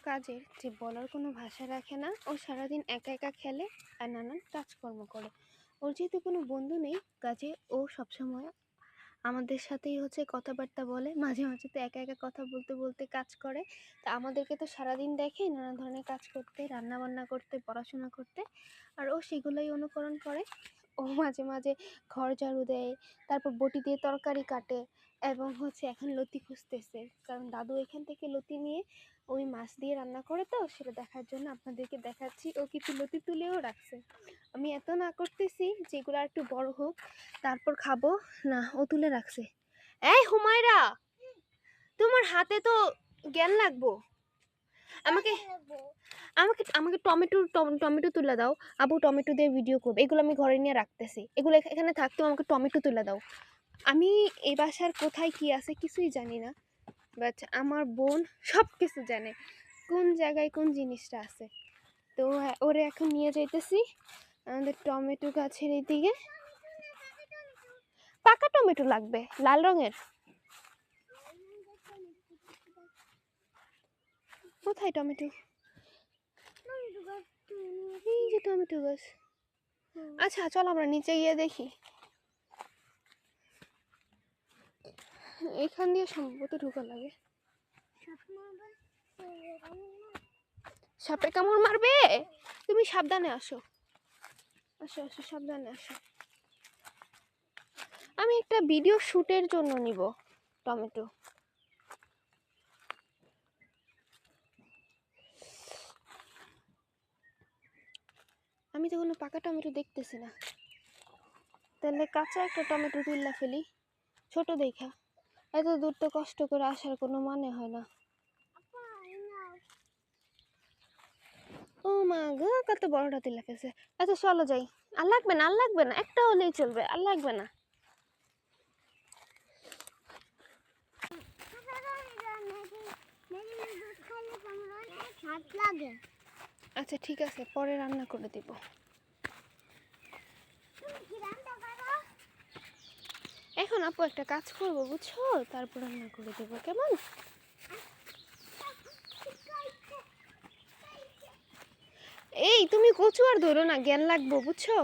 কাজের যে বলার কোনো ভাষা রাখে না। ও সারাদিন একা একা খেলে আর নানান কাজকর্ম করে। ওর যেহেতু কোনো বন্ধু নেই, কাজে ও সবসময় আমাদের সাথেই কথাবার্তা বলে। মাঝে মাঝে তো একা একা কথা বলতে বলতে কাজ করে। তা আমাদেরকে তো সারাদিন দেখে নানা ধরনের কাজ করতে, রান্না বান্না করতে, পড়াশোনা করতে, আর ও সেগুলোই অনুকরণ করে। ও মাঝে মাঝে ঘর ঝাড়ু দেয়, তারপর বটি দিয়ে তরকারি কাটে, এবং এখন লতি খুঁজতেছে, কারণ দাদু এখান থেকে লতি নিয়ে ওই মাছ দিয়ে রান্না করে, তো সেটা দেখার জন্য আপনাদেরকে দেখাচ্ছি। ও কিছু লতি তুলেও রাখছে। আমি এত না করতেছি যেগুলো আর একটু বড় হোক তারপর খাবো, না ও তুলে রাখছে। এই হুমায়রা, তোমার হাতে তো জ্ঞান লাগবো। আমাকে আমাকে আমাকে টমেটো টমেটো তুলে দাও। আবু টমেটো দিয়ে ভিডিও করবে, এগুলো আমি ঘরে নিয়ে রাখতেছি। এগুলো এখানে থাকতো, আমাকে টমেটো তুলে দাও। আমি এই বাসার কোথায় কি আছে কিছুই জানি না, বাট আমার বোন সব কিছু জানে, কোন জায়গায় কোন জিনিসটা আছে। তো ওরে এখন নিয়ে যাইতেছি আমাদের টমেটো গাছের এইদিকে। পাকা টমেটো লাগবে, লাল রঙের। কোথায় টমেটো? এই যে টমেটো গাছ। আচ্ছা চল আমরা নিচে গিয়ে দেখি। এখান দিয়ে সম্ভবত ঢুকা লাগে। সাপে কামড় মারবে? তুমি সাবধানে আসো, আসো আসো, সাবধানে আসো। আমি একটা ভিডিও শুটের জন্য নিব টমেটো। আমি তো কোনো পাকা টমেটো দেখতেছি না, তাহলে কাঁচা একটা টমেটো তুললা ফেলি, ছোট দেখা। এত দূর তো কষ্ট করে আসার কোনো মানে হয় না। ও মা গো, কত বড়টা তুলে ফেলছে। আচ্ছা চলো যাই। আর লাগবে না, আর লাগবে না, একটা হলেই চলবে, আর লাগবে না। আচ্ছা ঠিক আছে, পরে রান্না করে দিব। এখন আপু একটা কাজ করবো বুঝছো, তারপর রান্না করে দেবো, কেমন? এই তুমি কচু আর ধরো না, জ্ঞান লাগবো বুঝছো।